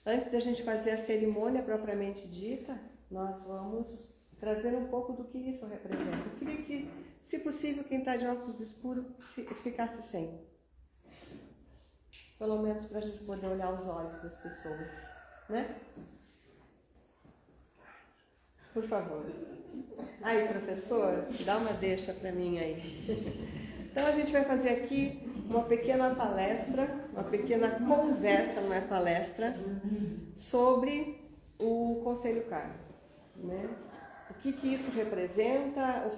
Antes da gente fazer a cerimônia propriamente dita, nós vamos trazer um pouco do que isso representa. Eu queria que, se possível, quem está de óculos escuros ficasse sem. Pelo menos para a gente poder olhar os olhos das pessoas, né? Por favor. Aí, professor, dá uma deixa para mim aí. Então, a gente vai fazer aqui uma pequena palestra, uma pequena conversa, não é palestra, sobre o Conselho Kármico, né? O que isso representa,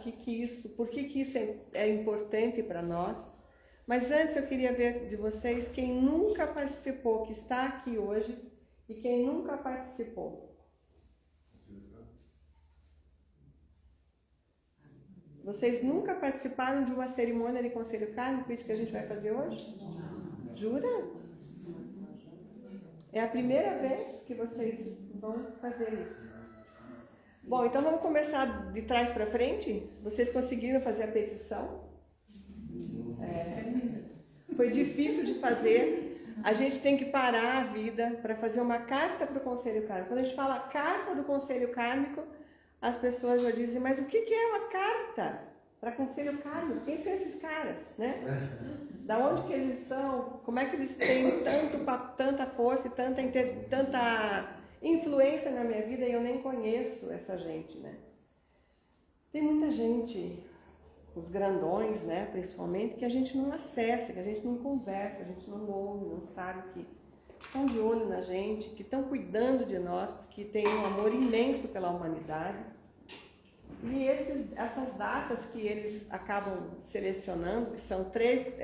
por que isso é importante para nós. Mas antes eu queria ver de vocês quem nunca participou, que está aqui hoje, e quem nunca participou. Vocês nunca participaram de uma cerimônia de Conselho Kármico, isso que a gente vai fazer hoje? Jura? É a primeira vez que vocês vão fazer isso. Bom, então vamos começar de trás para frente? Vocês conseguiram fazer a petição? Foi difícil de fazer. A gente tem que parar a vida para fazer uma carta para o Conselho Kármico. Quando a gente fala carta do Conselho Kármico, as pessoas já dizem, mas o que é uma carta para Conselho Kármico? Quem são esses caras, né? Da onde que eles são? Como é que eles têm tanta força e tanta influência na minha vida e eu nem conheço essa gente, né? Tem muita gente, os grandões, né, principalmente, que a gente não acessa, que a gente não conversa, a gente não ouve, não sabe que estão de olho na gente, que estão cuidando de nós, porque tem um amor imenso pela humanidade. E essas datas que eles acabam selecionando, que são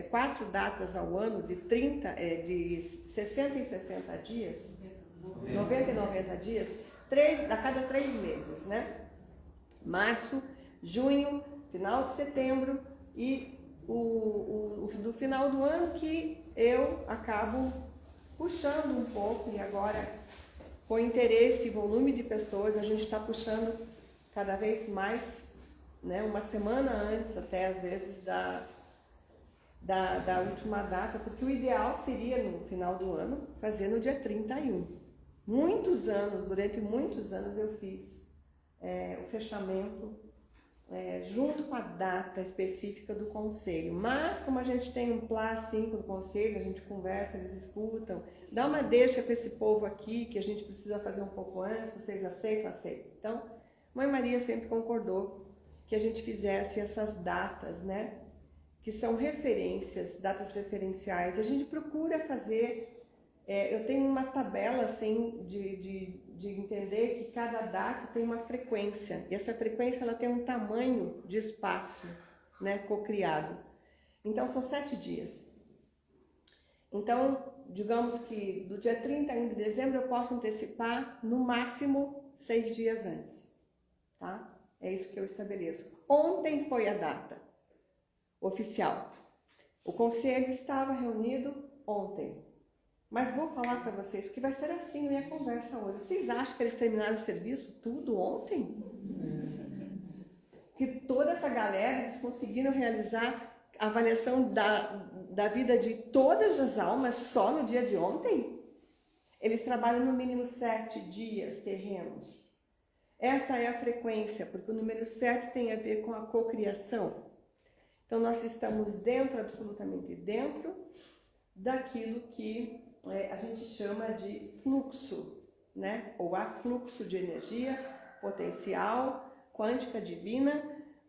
4 datas ao ano, de 60 em 60 dias, 90 em 90 dias, a cada 3 meses, né? Março, junho, final de setembro e do final do ano que eu acabo puxando um pouco, e agora com interesse e volume de pessoas a gente está puxando cada vez mais, né, uma semana antes até às vezes da última data, porque o ideal seria no final do ano fazer no dia 31. Durante muitos anos eu fiz o fechamento junto com a data específica do conselho, mas como a gente tem um plá 5 do conselho, a gente conversa, eles escutam, dá uma deixa para esse povo aqui que a gente precisa fazer um pouco antes, vocês aceitam? Aceitam. Então, Mãe Maria sempre concordou que a gente fizesse essas datas, né, que são referências, datas referenciais. A gente procura fazer, eu tenho uma tabela assim de entender que cada data tem uma frequência, e essa frequência ela tem um tamanho de espaço, né, cocriado. Então são 7 dias. Então, digamos que do dia 31 de dezembro eu posso antecipar no máximo 6 dias antes, tá? É isso que eu estabeleço. Ontem foi a data oficial. O conselho estava reunido ontem. Mas vou falar para vocês, porque vai ser assim a minha conversa hoje. Vocês acham que eles terminaram o serviço tudo ontem? Que toda essa galera, eles conseguiram realizar a avaliação da vida de todas as almas só no dia de ontem? Eles trabalham no mínimo 7 dias terrenos. Essa é a frequência, porque o número 7 tem a ver com a cocriação. Então nós estamos absolutamente dentro daquilo que a gente chama de fluxo, né? Ou afluxo de energia potencial, quântica divina,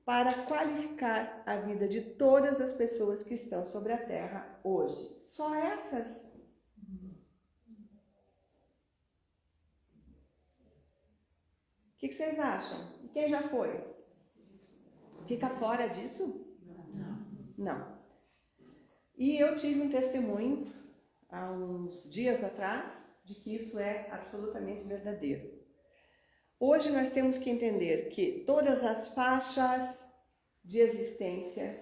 para qualificar a vida de todas as pessoas que estão sobre a Terra hoje. Só essas. O que vocês acham? Quem já foi? Fica fora disso? Não. E eu tive um testemunho há uns dias atrás de que isso é absolutamente verdadeiro. Hoje nós temos que entender que todas as faixas de existências,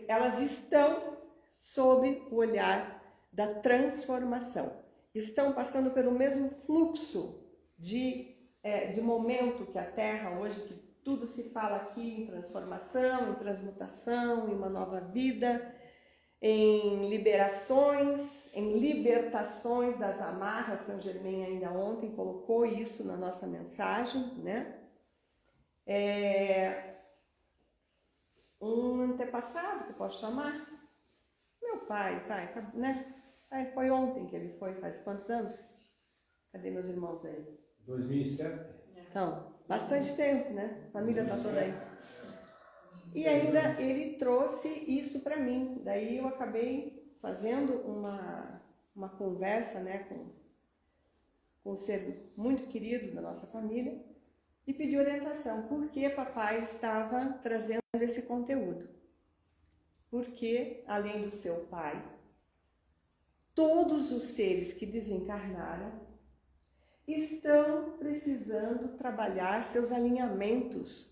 elas estão sob o olhar da transformação. Estão passando pelo mesmo fluxo de momento que a Terra hoje, que tudo se fala aqui em transformação, em transmutação, em uma nova vida. em liberações, em libertações das amarras. Saint Germain ainda ontem colocou isso na nossa mensagem, né? Um antepassado, que eu posso chamar, meu pai, né? Foi ontem que ele foi, faz quantos anos? Cadê meus irmãos aí? 2007. Então, bastante tempo, né? A família está toda aí. E ainda ele trouxe isso para mim. Daí eu acabei fazendo uma conversa, né, com um ser muito querido da nossa família e pedi orientação. Por que papai estava trazendo esse conteúdo? Porque, além do seu pai, todos os seres que desencarnaram estão precisando trabalhar seus alinhamentos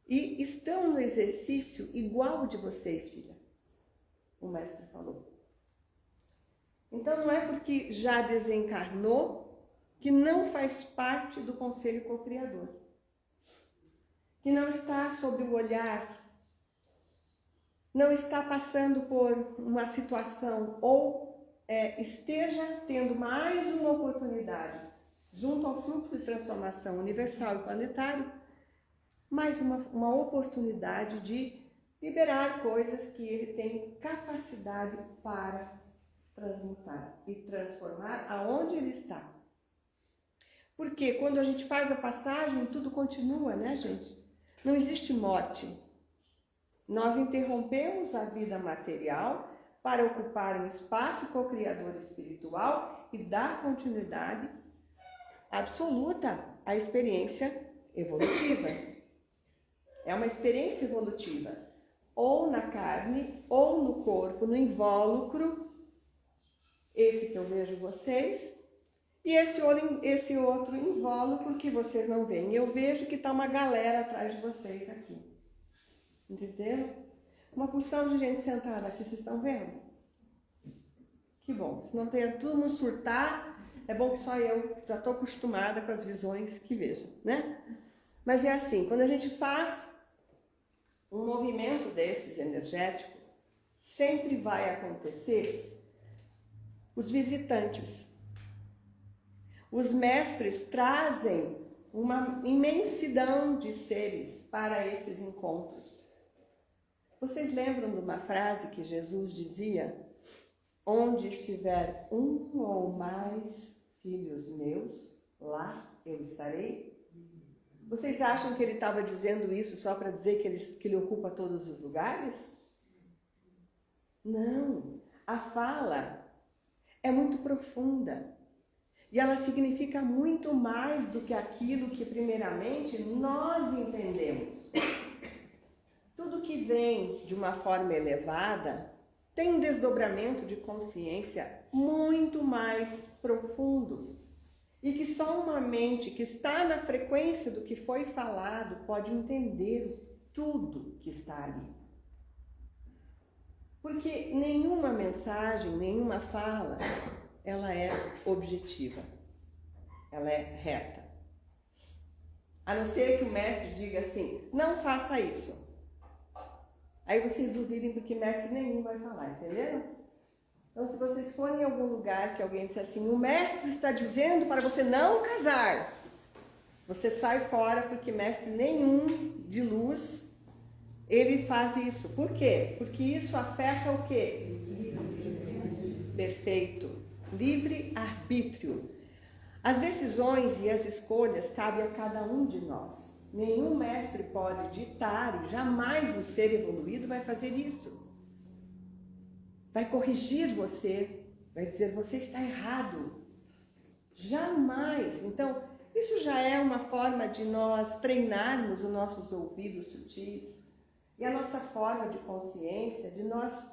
e estão no exercício igual de vocês, filha. O mestre falou. Então não é porque já desencarnou que não faz parte do conselho co-criador, que não está sob o olhar, não está passando por uma situação ou esteja tendo mais uma oportunidade junto ao fluxo de transformação universal e planetário, mais uma oportunidade de liberar coisas que ele tem capacidade para transmutar e transformar aonde ele está. Porque quando a gente faz a passagem, tudo continua, né, gente? Não existe morte. Nós interrompemos a vida material para ocupar um espaço co-criador espiritual e dar continuidade absoluta à experiência evolutiva. É uma experiência evolutiva, ou na carne, ou no corpo, no invólucro, esse que eu vejo vocês, e esse outro invólucro que vocês não veem. Eu vejo que está uma galera atrás de vocês aqui. Entenderam? Uma porção de gente sentada aqui, vocês estão vendo? Que bom. Se não tem todo mundo surtar, é bom que só eu já estou acostumada com as visões que vejo, né? Mas é assim, quando a gente faz um movimento desses energético, sempre vai acontecer os visitantes. Os mestres trazem uma imensidão de seres para esses encontros. Vocês lembram de uma frase que Jesus dizia? Onde estiver um ou mais filhos meus, lá eu estarei. Vocês acham que ele estava dizendo isso só para dizer que ele ocupa todos os lugares? Não. A fala é muito profunda. E ela significa muito mais do que aquilo que primeiramente nós entendemos. Tudo que vem de uma forma elevada tem um desdobramento de consciência muito mais profundo. E que só uma mente que está na frequência do que foi falado pode entender tudo que está ali. Porque nenhuma mensagem, nenhuma fala, ela é objetiva. Ela é reta. A não ser que o mestre diga assim, não faça isso. Aí vocês duvidem porque mestre nenhum vai falar, entenderam? Então, se vocês forem em algum lugar que alguém disser assim, o mestre está dizendo para você não casar, você sai fora porque mestre nenhum de luz, ele faz isso. Por quê? Porque isso afeta o quê? Perfeito. Livre-arbítrio. As decisões e as escolhas cabem a cada um de nós. Nenhum mestre pode ditar, e jamais um ser evoluído vai fazer isso. Vai corrigir você, vai dizer, você está errado. Jamais. Então, isso já é uma forma de nós treinarmos os nossos ouvidos sutis e a nossa forma de consciência, de nós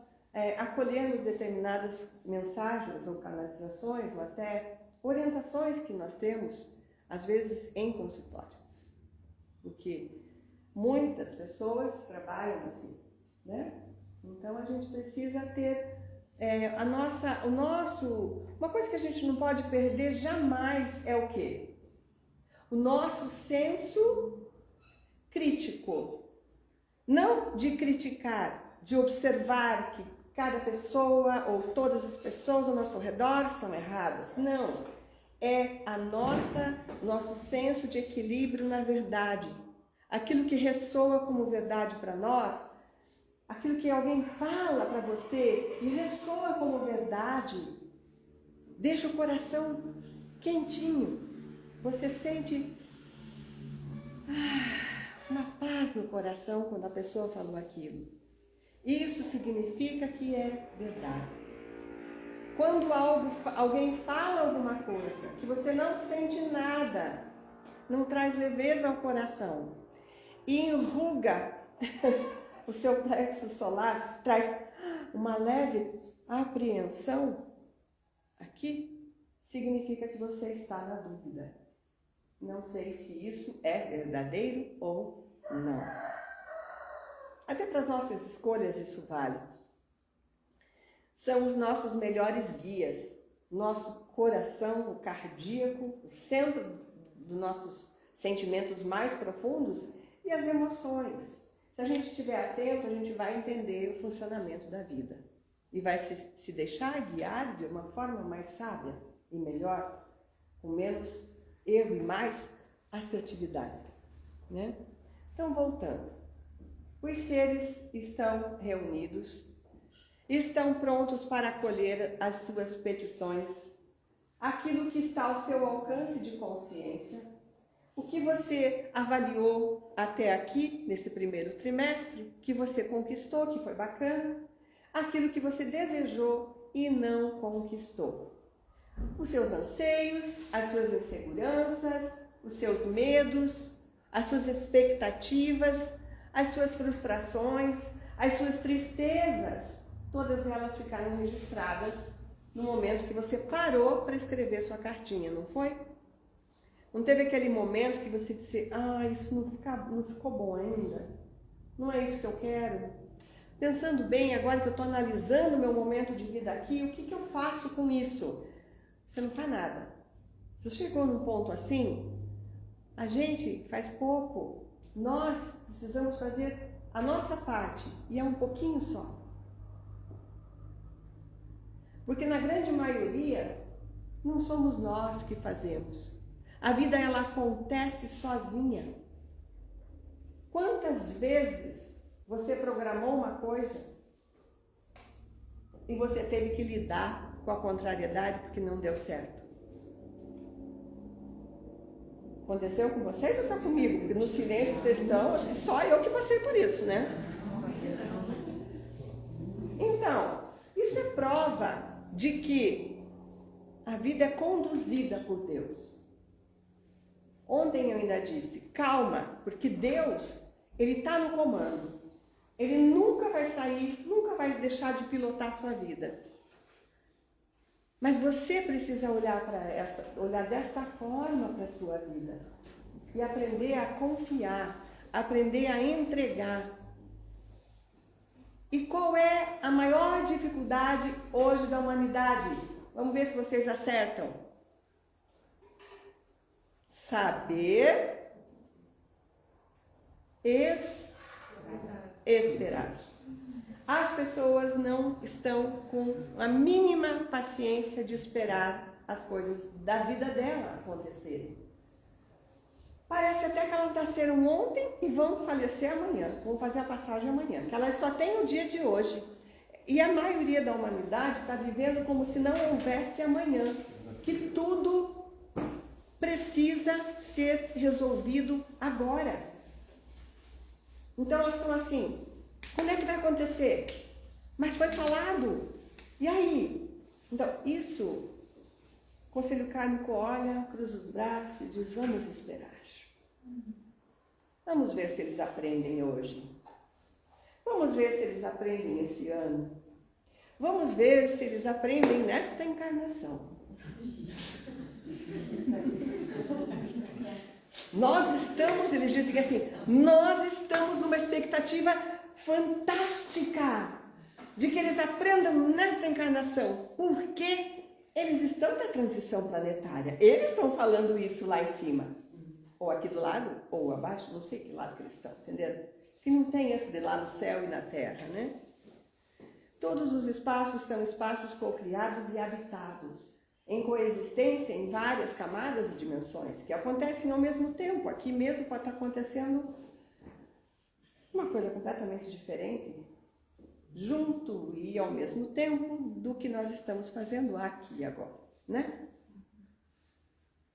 acolhermos determinadas mensagens ou canalizações ou até orientações que nós temos, às vezes em consultório. Porque muitas pessoas trabalham assim, né? Então a gente precisa ter uma coisa que a gente não pode perder jamais é o quê? O nosso senso crítico. Não de criticar, de observar que cada pessoa ou todas as pessoas ao nosso redor são erradas. Não. É nosso senso de equilíbrio na verdade. Aquilo que ressoa como verdade para nós, aquilo que alguém fala para você e ressoa como verdade, deixa o coração quentinho. Você sente uma paz no coração quando a pessoa falou aquilo. Isso significa que é verdade. Quando alguém fala alguma coisa que você não sente nada, não traz leveza ao coração e enruga o seu plexo solar, traz uma leve apreensão, aqui significa que você está na dúvida. Não sei se isso é verdadeiro ou não. Até para as nossas escolhas isso vale. São os nossos melhores guias, nosso coração, o cardíaco, o centro dos nossos sentimentos mais profundos e as emoções. Se a gente estiver atento, a gente vai entender o funcionamento da vida e vai se deixar guiar de uma forma mais sábia e melhor, com menos erro e mais assertividade, né? Então, voltando. Os seres estão reunidos, estão prontos para acolher as suas petições, aquilo que está ao seu alcance de consciência, o que você avaliou até aqui, nesse primeiro trimestre, que você conquistou, que foi bacana, aquilo que você desejou e não conquistou. Os seus anseios, as suas inseguranças, os seus medos, as suas expectativas, as suas frustrações, as suas tristezas, todas elas ficaram registradas no momento que você parou para escrever sua cartinha, não foi? Não teve aquele momento que você disse, isso não ficou bom ainda, não é isso que eu quero. Pensando bem, agora que eu estou analisando o meu momento de vida aqui, o que eu faço com isso? Você não faz nada. Você chegou num ponto assim, a gente faz pouco, nós precisamos fazer a nossa parte, e é um pouquinho só. Porque na grande maioria, não somos nós que fazemos. A vida, ela acontece sozinha. Quantas vezes você programou uma coisa e você teve que lidar com a contrariedade porque não deu certo? Aconteceu com vocês ou só comigo? Porque no silêncio que vocês estão, acho que só eu que passei por isso, né? Então, isso é prova de que a vida é conduzida por Deus. Ontem eu ainda disse, calma, porque Deus, Ele está no comando. Ele nunca vai sair, nunca vai deixar de pilotar a sua vida. Mas você precisa olhar desta forma para a sua vida. E aprender a confiar, aprender a entregar. E qual é a maior dificuldade hoje da humanidade? Vamos ver se vocês acertam. Saber esperar. As pessoas não estão com a mínima paciência de esperar as coisas da vida dela acontecerem. Parece até que elas nasceram ontem e vão falecer amanhã, vão fazer a passagem amanhã, que elas só têm o dia de hoje. E a maioria da humanidade está vivendo como se não houvesse amanhã, que tudo precisa ser resolvido agora. Então elas estão assim, quando é que vai acontecer? Mas foi falado. E aí? Então, isso, o conselho kármico olha, cruza os braços e diz, vamos esperar. Vamos ver se eles aprendem hoje. Vamos ver se eles aprendem esse ano. Vamos ver se eles aprendem nesta encarnação. Nós estamos, eles dizem assim, nós estamos numa expectativa fantástica de que eles aprendam nesta encarnação, porque eles estão na transição planetária, eles estão falando isso lá em cima, ou aqui do lado, ou abaixo, não sei que lado que eles estão, entendendo? que não tem esse de lá no céu e na terra, né? Todos os espaços são espaços cocriados e habitados, em coexistência em várias camadas e dimensões, que acontecem ao mesmo tempo. Aqui mesmo pode estar acontecendo uma coisa completamente diferente, junto e ao mesmo tempo do que nós estamos fazendo aqui e agora, né?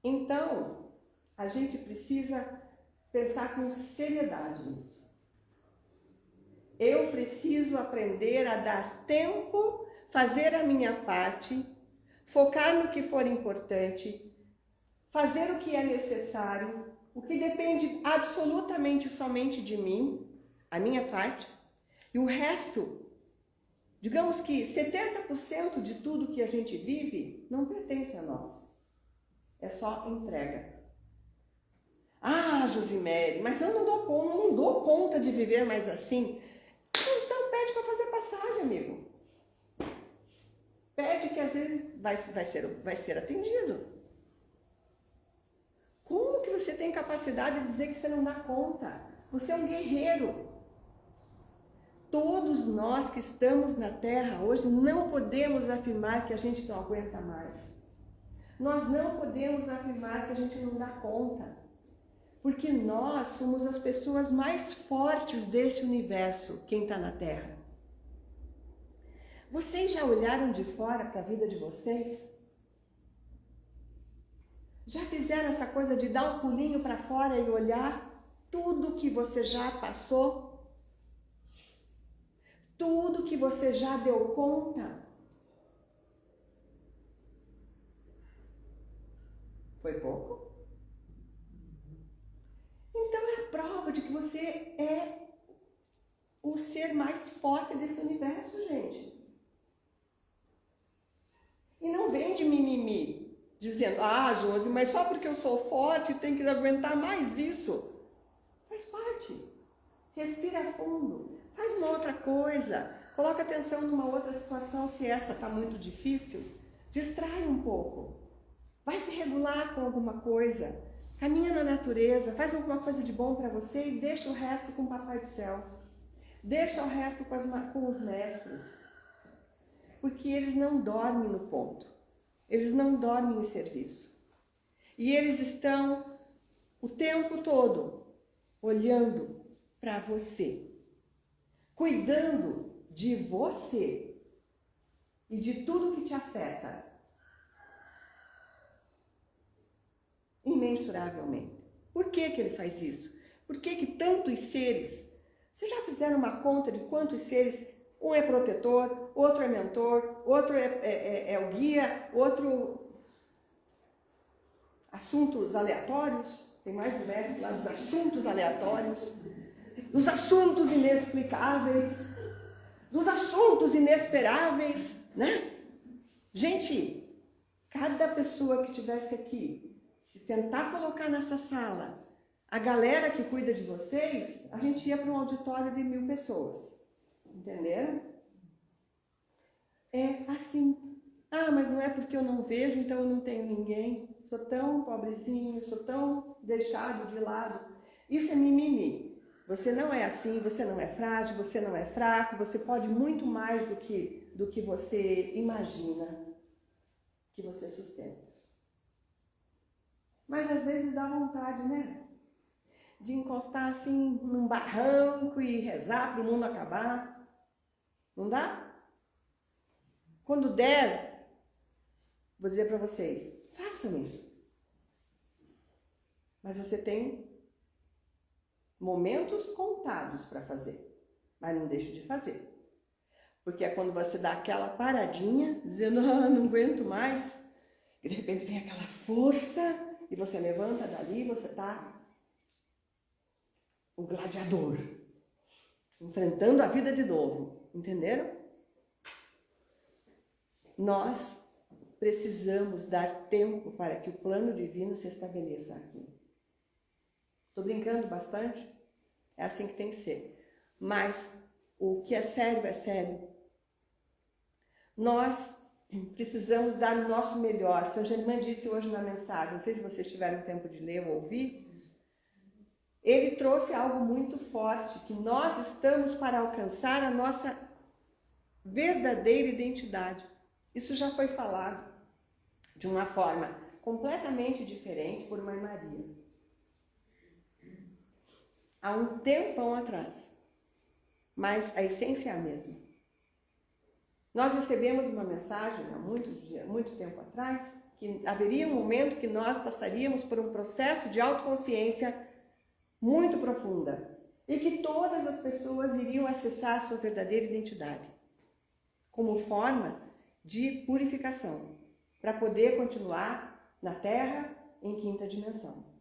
Então, a gente precisa pensar com seriedade nisso. Eu preciso aprender a dar tempo, fazer a minha parte, focar no que for importante, fazer o que é necessário, o que depende absolutamente somente de mim, a minha parte, e o resto, digamos que 70% de tudo que a gente vive não pertence a nós. É só entrega. Ah, Josimere, mas eu não dou conta de viver mais assim. Então pede para fazer passagem, amigo. Pede que às vezes vai ser atendido. Como que você tem capacidade de dizer que você não dá conta? Você é um guerreiro. Todos nós que estamos na Terra hoje não podemos afirmar que a gente não aguenta mais. Nós não podemos afirmar que a gente não dá conta. Porque nós somos as pessoas mais fortes desse universo, quem está na Terra. Vocês já olharam de fora para a vida de vocês? Já fizeram essa coisa de dar um pulinho para fora e olhar tudo que você já passou? Tudo que você já deu conta? Foi pouco? Então é a prova de que você é o ser mais forte desse universo, gente. E não vem de mimimi, dizendo, ah, Josi, mas só porque eu sou forte tem que aguentar mais isso. Faz parte. Respira fundo. Faz uma outra coisa. Coloca atenção numa outra situação, se essa está muito difícil. Distrai um pouco. Vai se regular com alguma coisa. Caminha na natureza, faz alguma coisa de bom para você e deixa o resto com o Papai do Céu. Deixa o resto com os mestres. Porque eles não dormem no ponto. Eles não dormem em serviço. E eles estão o tempo todo olhando para você. Cuidando de você. E de tudo que te afeta. Imensuravelmente. Por que ele faz isso? Por que tantos seres... Vocês já fizeram uma conta de quantos seres... Um é protetor, outro é mentor, outro é o guia, outro... Assuntos aleatórios. Tem mais do médico lá dos assuntos aleatórios. Dos assuntos inexplicáveis. Dos assuntos inesperáveis, né? Gente, cada pessoa que estivesse aqui... Se tentar colocar nessa sala a galera que cuida de vocês, a gente ia para um auditório de 1000 pessoas. Entenderam? É assim. Ah, mas não é porque eu não vejo, então eu não tenho ninguém. Sou tão pobrezinho, sou tão deixado de lado. Isso é mimimi. Você não é assim, você não é frágil, você não é fraco, você pode muito mais do que você imagina que você sustenta. Mas às vezes dá vontade, né? De encostar assim num barranco e rezar para o mundo acabar. Não dá? Quando der, vou dizer para vocês, façam isso. Mas você tem momentos contados para fazer. Mas não deixe de fazer. Porque é quando você dá aquela paradinha, dizendo, ah, não aguento mais. E de repente vem aquela força... E você levanta dali, você está o gladiador, enfrentando a vida de novo, entenderam? Nós precisamos dar tempo para que o plano divino se estabeleça aqui. Estou brincando bastante? É assim que tem que ser. Mas o que é sério é sério. Nós precisamos dar o nosso melhor. São Germain disse hoje na mensagem, não sei se vocês tiveram tempo de ler ou ouvir, ele trouxe algo muito forte, que nós estamos para alcançar a nossa verdadeira identidade. Isso já foi falado de uma forma completamente diferente por Mãe Maria. Há um tempão atrás. Mas a essência é a mesma. Nós recebemos uma mensagem há muito tempo atrás que haveria um momento que nós passaríamos por um processo de autoconsciência muito profunda e que todas as pessoas iriam acessar a sua verdadeira identidade como forma de purificação para poder continuar na Terra em quinta dimensão.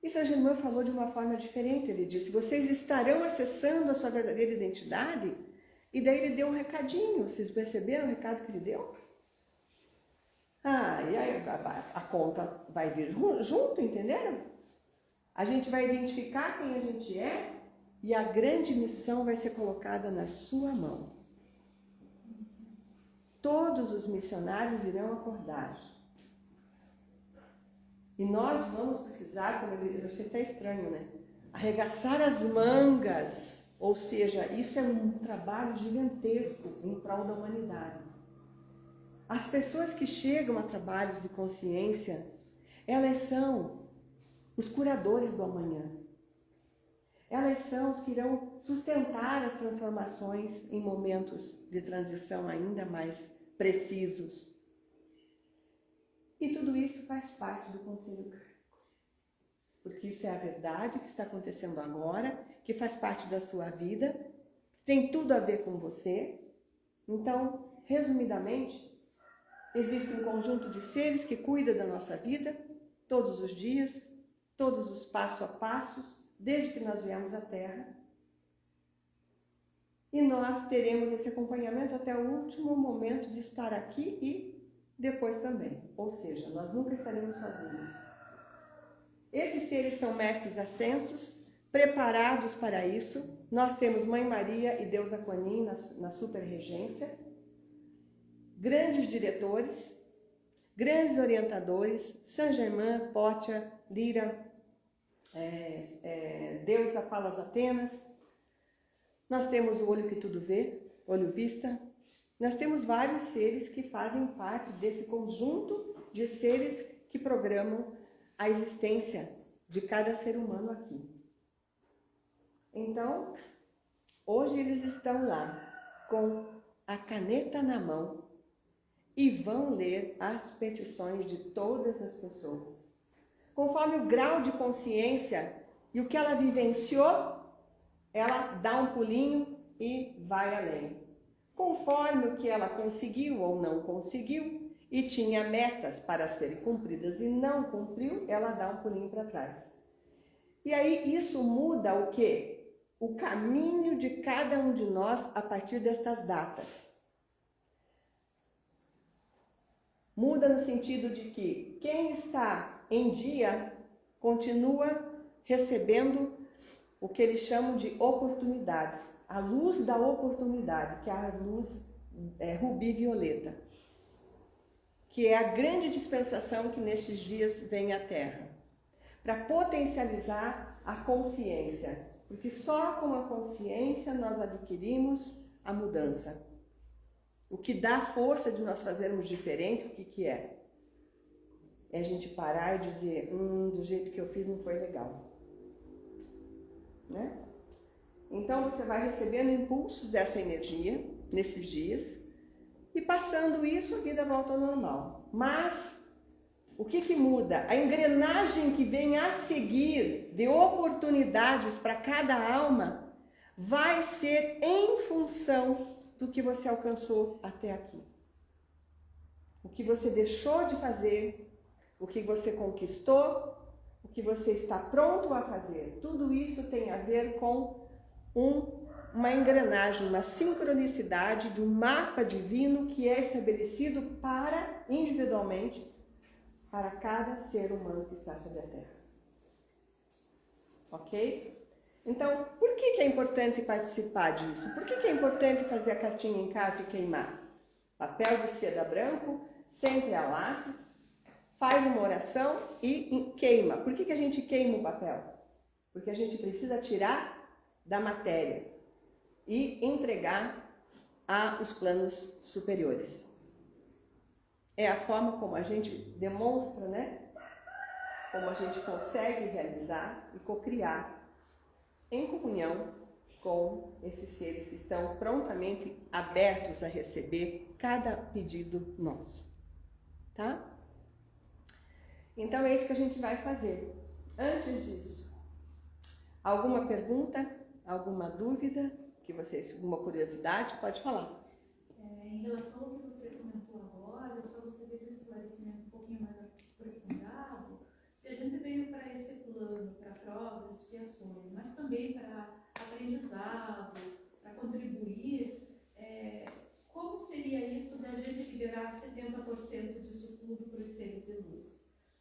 E Saint Germain falou de uma forma diferente. Ele disse: vocês estarão acessando a sua verdadeira identidade. E daí ele deu um recadinho. Vocês perceberam o recado que ele deu? E aí a conta vai vir junto, entenderam? A gente vai identificar quem a gente é e a grande missão vai ser colocada na sua mão. Todos os missionários irão acordar. E nós vamos precisar, como eu achei até estranho, né? Arregaçar as mangas. Ou seja, isso é um trabalho gigantesco em prol da humanidade. As pessoas que chegam a trabalhos de consciência, elas são os curadores do amanhã. Elas são os que irão sustentar as transformações em momentos de transição ainda mais precisos. E tudo isso faz parte do conselho kármico. Porque isso é a verdade que está acontecendo agora, que faz parte da sua vida, tem tudo a ver com você. Então, resumidamente, existe um conjunto de seres que cuida da nossa vida todos os dias, todos os passo a passos, desde que nós viemos à Terra. E nós teremos esse acompanhamento até o último momento de estar aqui e depois também. Ou seja, nós nunca estaremos sozinhos. Esses seres são mestres ascensos, preparados para isso. Nós temos Mãe Maria e Deusa Kuan Yin na super-regência, grandes diretores, grandes orientadores, Saint Germain, Potia, Lira, Deusa Palas Atenas. Nós temos o olho que tudo vê, olho vista. Nós temos vários seres que fazem parte desse conjunto de seres que programam a existência de cada ser humano aqui. Então, hoje eles estão lá com a caneta na mão e vão ler as petições de todas as pessoas. Conforme o grau de consciência e o que ela vivenciou, ela dá um pulinho e vai além. Conforme o que ela conseguiu ou não conseguiu, e tinha metas para serem cumpridas e não cumpriu, ela dá um pulinho para trás. E aí isso muda o quê? O caminho de cada um de nós a partir destas datas. Muda no sentido de que quem está em dia continua recebendo o que eles chamam de oportunidades. A luz da oportunidade, que é a luz rubi-violeta, que é a grande dispensação que nestes dias vem à Terra, para potencializar a consciência, porque só com a consciência nós adquirimos a mudança. O que dá força de nós fazermos diferente, o que é? É a gente parar e dizer, do jeito que eu fiz não foi legal. Né? Então você vai recebendo impulsos dessa energia nesses dias, e passando isso, a vida volta ao normal. Mas, o que muda? A engrenagem que vem a seguir de oportunidades para cada alma vai ser em função do que você alcançou até aqui. O que você deixou de fazer, o que você conquistou, o que você está pronto a fazer. Tudo isso tem a ver com uma engrenagem, uma sincronicidade de um mapa divino que é estabelecido individualmente, para cada ser humano que está sobre a Terra. Ok? Então, por que é importante participar disso? Por que é importante fazer a cartinha em casa e queimar? Papel de seda branco, sempre a lápis, faz uma oração e queima. Por que a gente queima o papel? Porque a gente precisa tirar da matéria e entregar aos planos superiores. É a forma como a gente demonstra, né? Como a gente consegue realizar e cocriar em comunhão com esses seres que estão prontamente abertos a receber cada pedido nosso, tá? Então é isso que a gente vai fazer. Antes disso, alguma pergunta, alguma dúvida, alguma curiosidade, pode falar. Em relação ao que você comentou agora, eu só gostaria de um esclarecimento um pouquinho mais aprofundado. Se a gente veio para esse plano, para provas, expiações, mas também para aprendizado, para contribuir, como seria isso da gente liberar 70% disso tudo para os seres de luz?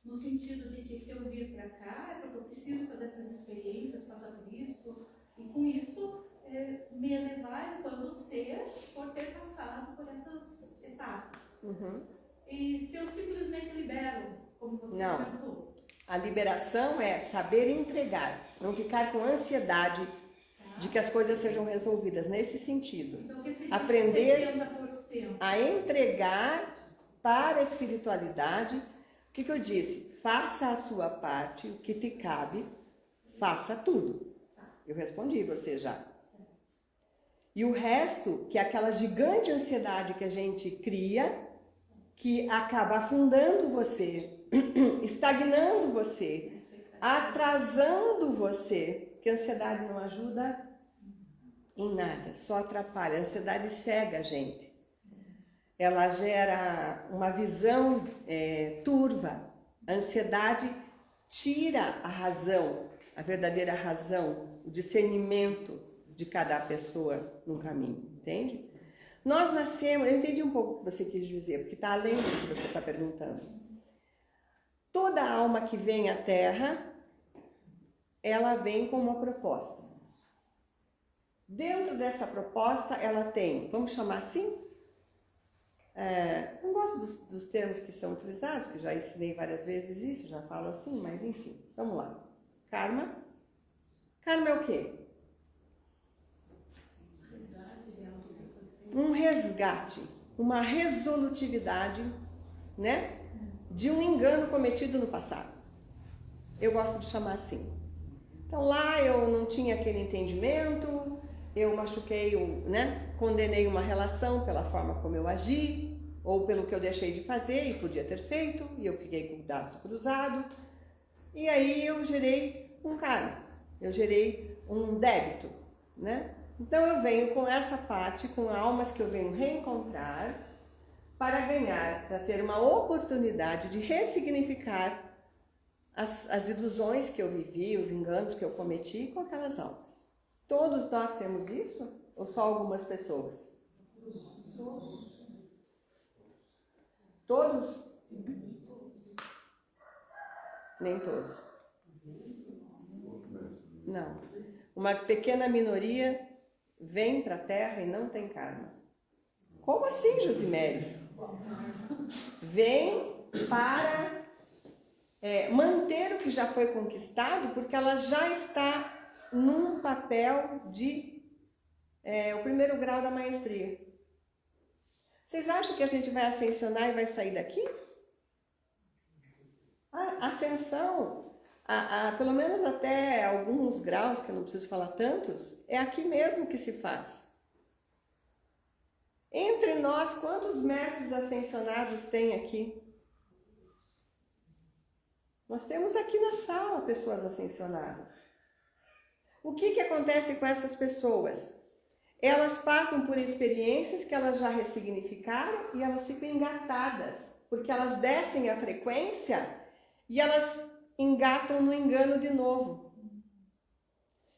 No sentido de que se eu vir para cá, é porque eu preciso fazer essas experiências, passar por isso, e com isso me elevar enquanto ser por ter passado por essas etapas. Uhum. E se eu simplesmente libero, como você comentou? A liberação é saber entregar, não ficar com ansiedade de que as coisas sejam resolvidas, nesse sentido. Então, que seria aprender 70%? A entregar para a espiritualidade. O que eu disse? Faça a sua parte, o que te cabe, faça tudo. Eu respondi você já. E o resto, que é aquela gigante ansiedade que a gente cria, que acaba afundando você, estagnando você, atrasando você, que a ansiedade não ajuda em nada, só atrapalha. A ansiedade cega a gente. Ela gera uma visão turva. A ansiedade tira a razão, a verdadeira razão, o discernimento de cada pessoa no caminho, entende? Nós nascemos, eu entendi um pouco o que você quis dizer, porque está além do que você está perguntando. Toda alma que vem à Terra, ela vem com uma proposta. Dentro dessa proposta, ela tem, vamos chamar assim? Não gosto dos termos que são utilizados, que já ensinei várias vezes isso, já falo assim, mas enfim, vamos lá. Karma. Karma é o quê? Um resgate, uma resolutividade, né, de um engano cometido no passado. Eu gosto de chamar assim. Então lá eu não tinha aquele entendimento, eu machuquei, né, condenei uma relação pela forma como eu agi, ou pelo que eu deixei de fazer e podia ter feito, e eu fiquei com o braço cruzado, e aí eu gerei um karma, eu gerei um débito, né? Então eu venho com essa parte, com almas que eu venho reencontrar, para ganhar, para ter uma oportunidade de ressignificar as ilusões que eu vivi, os enganos que eu cometi com aquelas almas. Todos nós temos isso? Ou só algumas pessoas? Todos? Nem todos. Não. Uma pequena minoria vem para a Terra e não tem karma. Como assim, Josimério? Vem para manter o que já foi conquistado, porque ela já está num papel de o primeiro grau da maestria. Vocês acham que a gente vai ascensionar e vai sair daqui? A ascensão, pelo menos até alguns graus, que eu não preciso falar tantos, é aqui mesmo que se faz. Entre nós, quantos mestres ascensionados tem aqui? Nós temos aqui na sala pessoas ascensionadas. O que acontece com essas pessoas? Elas passam por experiências que elas já ressignificaram e elas ficam engatadas, porque elas descem a frequência e elas engatam no engano de novo.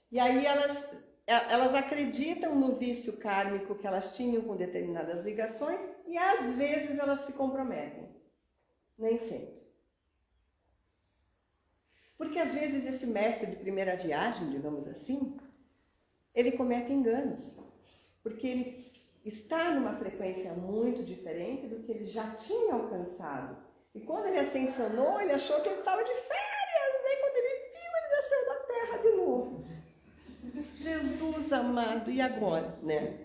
E aí elas acreditam no vício kármico que elas tinham com determinadas ligações e às vezes elas se comprometem. Nem sempre. Porque às vezes esse mestre de primeira viagem, digamos assim, ele comete enganos. Porque ele está numa frequência muito diferente do que ele já tinha alcançado. E quando ele ascensionou, ele achou que ele estava de férias, né? Quando ele viu, ele desceu da terra de novo. Jesus amado, e agora, né?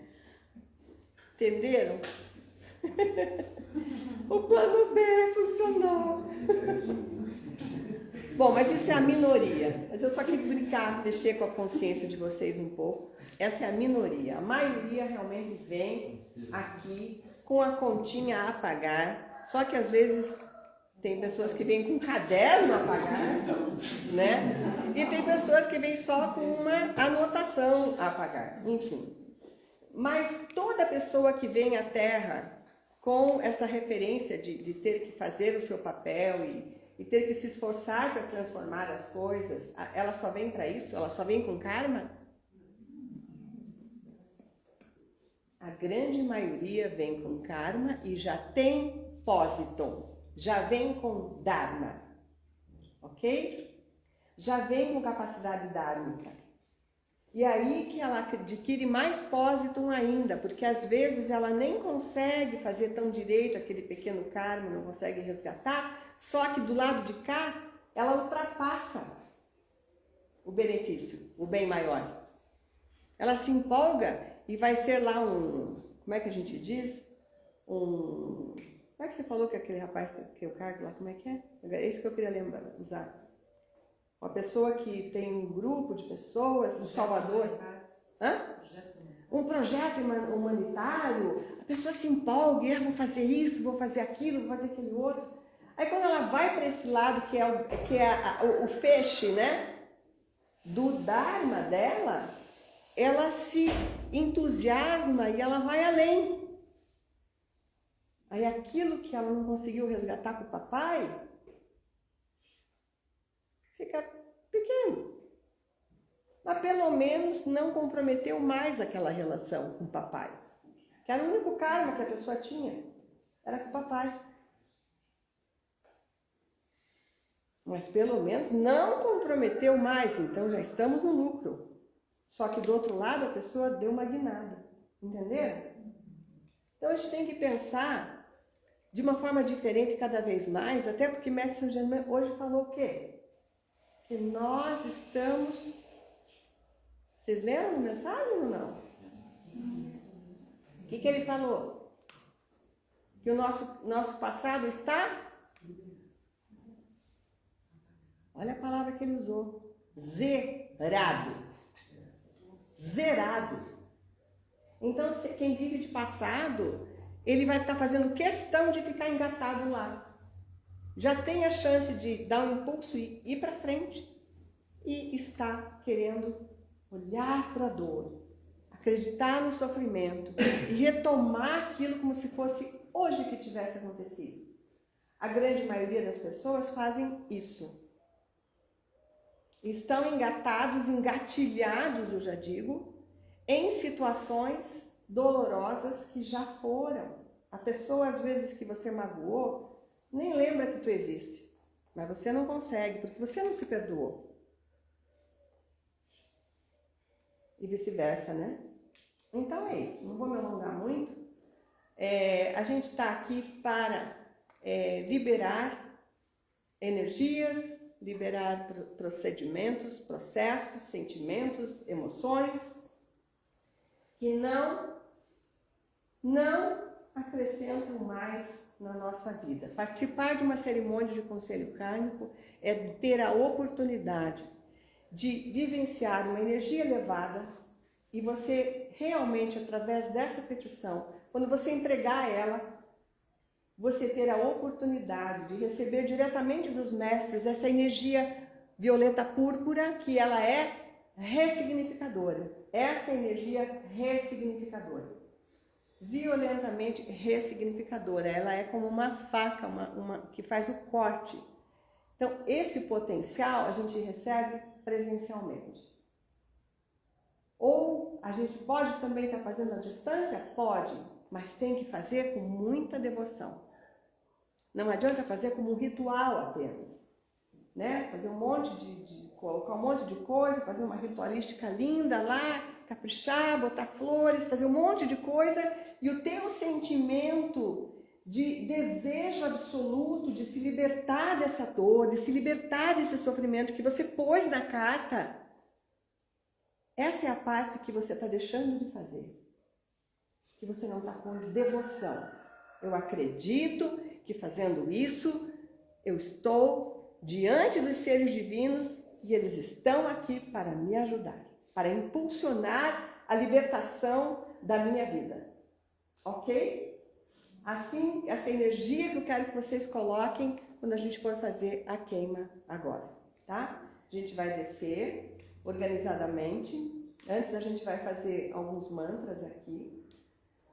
Entenderam? O plano B funcionou. Bom, mas isso é a minoria. Mas eu só quis brincar, mexer com a consciência de vocês um pouco. Essa é a minoria. A maioria realmente vem aqui com a continha a pagar. Só que às vezes tem pessoas que vêm com um caderno a pagar, né? E tem pessoas que vêm só com uma anotação a pagar. Enfim. Mas toda pessoa que vem à Terra com essa referência de ter que fazer o seu papel e ter que se esforçar para transformar as coisas, ela só vem para isso? Ela só vem com karma? A grande maioria vem com karma e já tem pósiton, já vem com dharma, ok? Já vem com capacidade dharmica. E aí que ela adquire mais pósiton ainda, porque às vezes ela nem consegue fazer tão direito aquele pequeno karma, não consegue resgatar, só que do lado de cá ela ultrapassa o benefício, o bem maior. Ela se empolga e vai ser lá como é que a gente diz? Como é que você falou que aquele rapaz que o cargo lá, como é que é? É isso que eu queria usar. Uma pessoa que tem um grupo de pessoas em Salvador. Um projeto humanitário, a pessoa se empolga, vou fazer isso, vou fazer aquilo, vou fazer aquele outro. Aí quando ela vai para esse lado que é o feixe, né, do Dharma dela, ela se entusiasma e ela vai além. Aí aquilo que ela não conseguiu resgatar com o papai, fica pequeno. Mas pelo menos não comprometeu mais aquela relação com o papai. Que era o único karma que a pessoa tinha, era com o papai. Mas pelo menos não comprometeu mais, então já estamos no lucro. Só que do outro lado a pessoa deu uma guinada, entenderam? Então a gente tem que pensar de uma forma diferente cada vez mais, até porque Mestre Saint Germain hoje falou o quê? Que nós estamos... Vocês leram a mensagem ou não? O que ele falou? Que o nosso passado está... Olha a palavra que ele usou. Zerado. Zerado. Então, quem vive de passado, ele vai estar fazendo questão de ficar engatado lá. Já tem a chance de dar um impulso e ir para frente. E está querendo olhar para a dor, acreditar no sofrimento e retomar aquilo como se fosse hoje que tivesse acontecido. A grande maioria das pessoas fazem isso. Estão engatados, engatilhados, eu já digo, em situações dolorosas que já foram. A pessoa, às vezes, que você magoou, nem lembra que tu existe. Mas você não consegue, porque você não se perdoou. E vice-versa, né? Então é isso, não vou me alongar muito. A gente está aqui para liberar energias, liberar procedimentos, processos, sentimentos, emoções que não acrescentam mais na nossa vida. Participar de uma cerimônia de conselho kármico é ter a oportunidade de vivenciar uma energia elevada e você realmente, através dessa petição, quando você entregar ela, você ter a oportunidade de receber diretamente dos mestres essa energia violeta púrpura, que ela é ressignificadora. Essa energia ressignificadora. Violentamente ressignificadora. Ela é como uma faca que faz o corte. Então, esse potencial a gente recebe presencialmente. Ou a gente pode também estar fazendo à distância? Pode, mas tem que fazer com muita devoção. Não adianta fazer como um ritual apenas, né? Fazer colocar um monte de coisa, fazer uma ritualística linda lá, caprichar, botar flores, fazer um monte de coisa e o teu sentimento de desejo absoluto de se libertar dessa dor, de se libertar desse sofrimento que você pôs na carta. Essa é a parte que você está deixando de fazer, que você não está com devoção. Eu acredito que fazendo isso, eu estou diante dos seres divinos e eles estão aqui para me ajudar, para impulsionar a libertação da minha vida. Ok? Assim, essa energia que eu quero que vocês coloquem quando a gente for fazer a queima agora, tá? A gente vai descer organizadamente. Antes a gente vai fazer alguns mantras aqui.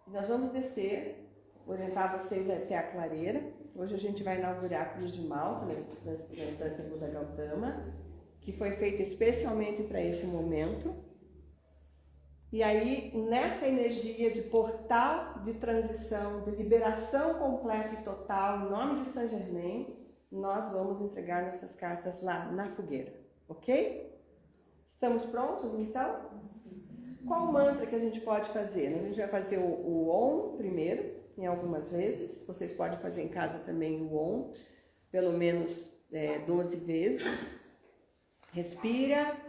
Nós vamos descer, orientar vocês até a clareira. Hoje a gente vai inaugurar a Cruz de Malta, na Distância Buda Gautama, que foi feita especialmente para esse momento. E aí, nessa energia de portal de transição, de liberação completa e total, em nome de Saint Germain, nós vamos entregar nossas cartas lá na fogueira, ok? Estamos prontos, então? Qual mantra que a gente pode fazer? A gente vai fazer o Om primeiro, em algumas vezes. Vocês podem fazer em casa também o Om, pelo menos 12 vezes. Respira.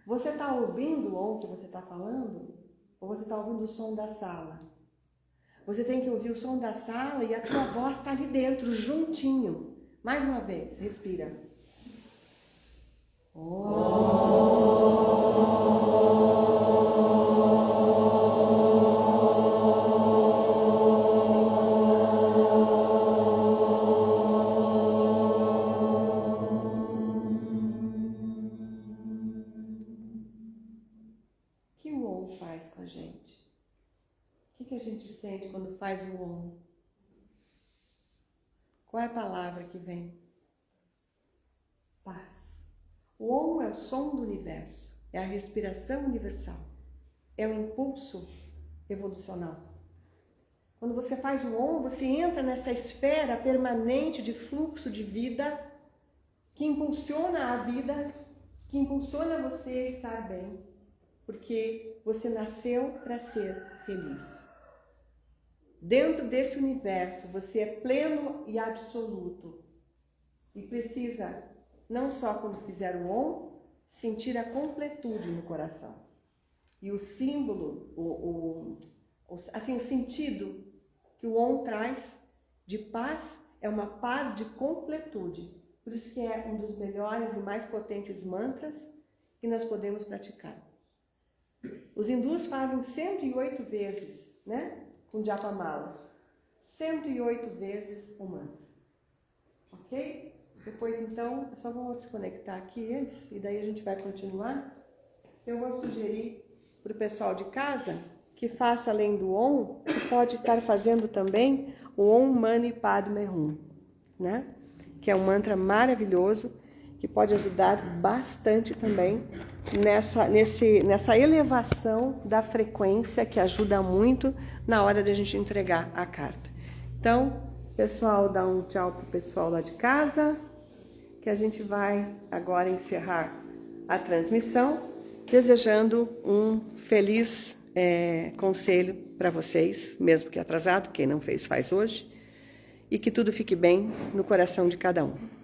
Você está ouvindo o Om que você está falando? Ou você está ouvindo o som da sala? Você tem que ouvir o som da sala e a tua voz está ali dentro, juntinho. Mais uma vez, respira. O que o Om faz com a gente? O que a gente sente quando faz o Om? Qual é a palavra que vem? Paz. O Om é o som do universo, é a respiração universal, é o impulso evolucional. Quando você faz o Om, você entra nessa esfera permanente de fluxo de vida que impulsiona a vida, que impulsiona você a estar bem, porque você nasceu para ser feliz. Dentro desse universo, você é pleno e absoluto. E precisa, não só quando fizer o Om, sentir a completude no coração. E o símbolo, o sentido que o Om traz de paz é uma paz de completude. Por isso que é um dos melhores e mais potentes mantras que nós podemos praticar. Os hindus fazem 108 vezes, né? Com Japamala. 108 vezes o mantra. Ok? Depois, então, eu só vou desconectar aqui eles e daí a gente vai continuar. Eu vou sugerir para o pessoal de casa que faça, além do Om, que pode estar fazendo também o Om Mani Padme Hum, né? Que é um mantra maravilhoso que pode ajudar bastante também nessa elevação da frequência, que ajuda muito na hora de a gente entregar a carta. Então, pessoal, dá um tchau pro pessoal lá de casa, que a gente vai agora encerrar a transmissão, desejando um feliz conselho para vocês, mesmo que atrasado, quem não fez faz hoje, e que tudo fique bem no coração de cada um.